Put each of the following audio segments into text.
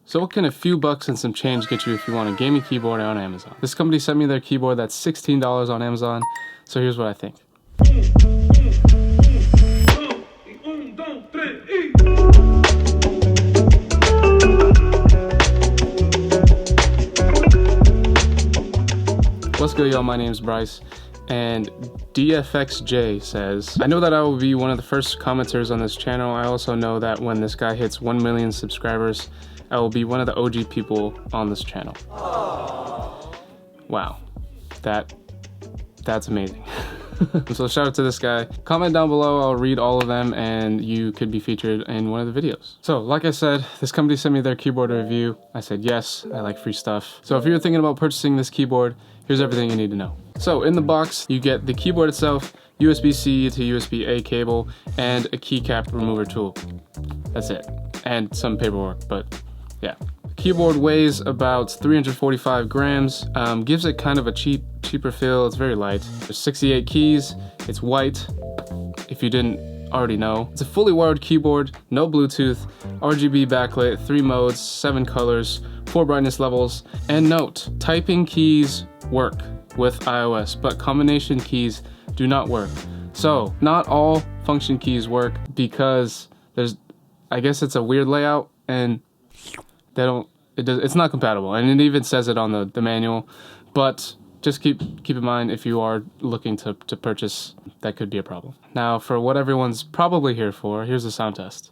So what can a few bucks and some change get you if you want a gaming keyboard on Amazon? This company sent me their keyboard that's $16 on Amazon, so here's what I think. What's good, y'all? My name's Bryce, and DFXJ says, I know that I will be one of the first commenters on this channel. I also know that when this guy hits 1 million subscribers, I will be one of the OG people on this channel. Aww. Wow, that's amazing. So shout out to this guy. Comment down below, I'll read all of them and you could be featured in one of the videos. So like I said, this company sent me their keyboard review. I said yes, I like free stuff. So if you're thinking about purchasing this keyboard, here's everything you need to know. So in the box, you get the keyboard itself, USB-C to USB-A cable, and a keycap remover tool. That's it. And some paperwork, but yeah. Keyboard weighs about 345 grams, gives it kind of a cheaper feel. It's very light. There's 68 keys, it's white, if you didn't already know. It's a fully wired keyboard, no Bluetooth, RGB backlit, 3 modes, 7 colors, 4 brightness levels, and note, typing keys work with iOS, but combination keys do not work. So, not all function keys work because I guess it's a weird layout and it's not compatible, and it even says it on the manual, but just keep in mind if you are looking to purchase, that could be a problem. Now, for what everyone's probably here for, here's a sound test.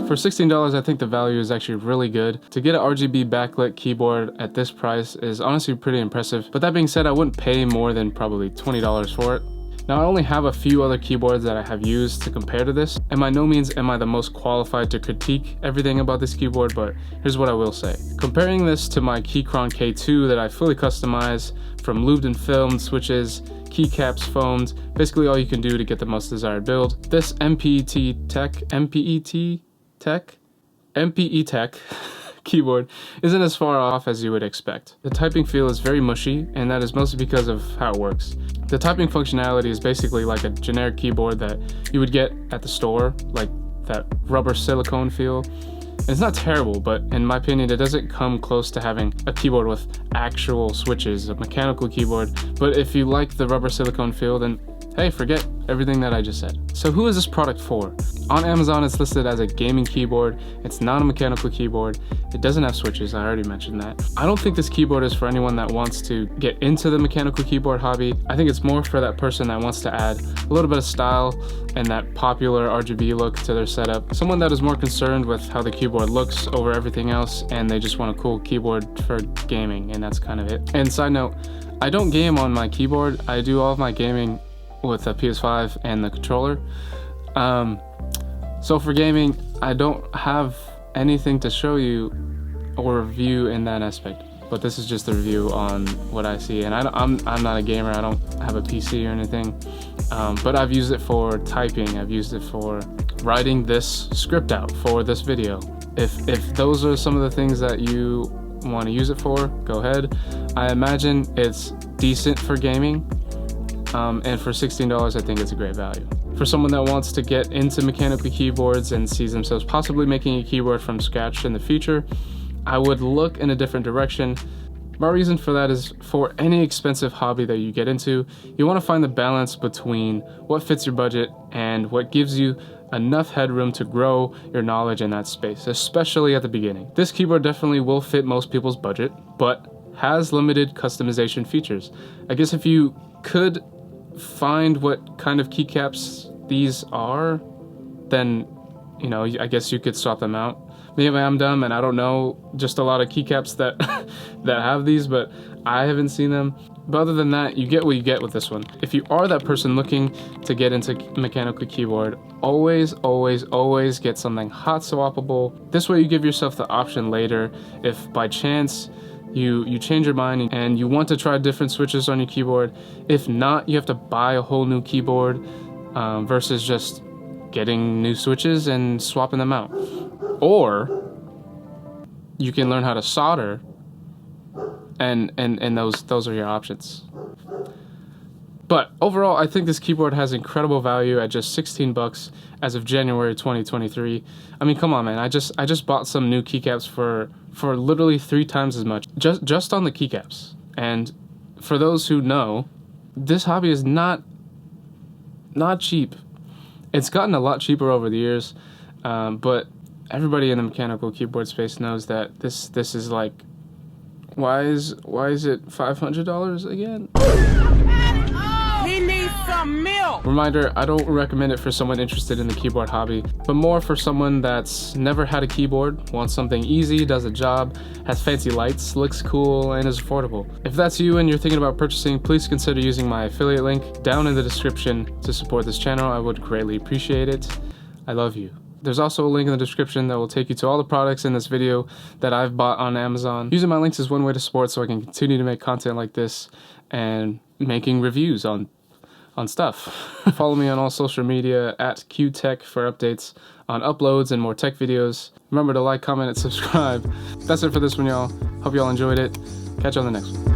For $16, I think the value is actually really good. To get an RGB backlit keyboard at this price is honestly pretty impressive. But that being said, I wouldn't pay more than probably $20 for it. Now, I only have a few other keyboards that I have used to compare to this, and by no means am I the most qualified to critique everything about this keyboard, but here's what I will say. Comparing this to my Keychron K2 that I fully customized, from lubed and filmed switches, keycaps foamed, basically all you can do to get the most desired build, this NPETtech keyboard isn't as far off as you would expect. The typing feel is very mushy, and that is mostly because of how it works. The typing functionality is basically like a generic keyboard that you would get at the store, like that rubber silicone feel. And it's not terrible, but in my opinion, it doesn't come close to having a keyboard with actual switches, a mechanical keyboard. But if you like the rubber silicone feel, then hey, forget everything that I just said. So who is this product for? On Amazon, it's listed as a gaming keyboard. It's not a mechanical keyboard. It doesn't have switches, I already mentioned that. I don't think this keyboard is for anyone that wants to get into the mechanical keyboard hobby. I think it's more for that person that wants to add a little bit of style and that popular RGB look to their setup. Someone that is more concerned with how the keyboard looks over everything else, and they just want a cool keyboard for gaming, and that's kind of it. And side note, I don't game on my keyboard. I do all of my gaming with a PS5 and the controller. So for gaming, I don't have anything to show you or review in that aspect, but this is just a review on what I see. And I'm not a gamer, I don't have a PC or anything, but I've used it for typing, I've used it for writing this script out for this video. If those are some of the things that you want to use it for, go ahead. I imagine it's decent for gaming. And for $16, I think it's a great value. For someone that wants to get into mechanical keyboards and sees themselves possibly making a keyboard from scratch in the future, I would look in a different direction. My reason for that is, for any expensive hobby that you get into, you want to find the balance between what fits your budget and what gives you enough headroom to grow your knowledge in that space, especially at the beginning. This keyboard definitely will fit most people's budget, but has limited customization features. I guess if you could find what kind of keycaps these are, then, you know, I guess you could swap them out. Maybe I'm dumb and I don't know just a lot of keycaps that that have these, but I haven't seen them. But other than that, you get what you get with this one. If you are that person looking to get into mechanical keyboard, always get something hot swappable. This way you give yourself the option later if by chance you change your mind and you want to try different switches on your keyboard. If not, you have to buy a whole new keyboard versus just getting new switches and swapping them out. Or you can learn how to solder, and those are your options. But overall, I think this keyboard has incredible value at just 16 bucks as of January 2023. I mean, come on, man. I just bought some new keycaps for literally 3 times as much just on the keycaps. And for those who know, this hobby is not cheap. It's gotten a lot cheaper over the years, but everybody in the mechanical keyboard space knows that this is like, why is it $500 again? He needs some milk! Reminder, I don't recommend it for someone interested in the keyboard hobby, but more for someone that's never had a keyboard, wants something easy, does a job, has fancy lights, looks cool, and is affordable. If that's you and you're thinking about purchasing, please consider using my affiliate link down in the description to support this channel. I would greatly appreciate it. I love you. There's also a link in the description that will take you to all the products in this video that I've bought on Amazon. Using my links is one way to support so I can continue to make content like this and making reviews on stuff. Follow me on all social media at NPETtech for updates on uploads and more tech videos. Remember to like, comment, and subscribe. That's it for this one, y'all. Hope y'all enjoyed it. Catch you on the next one.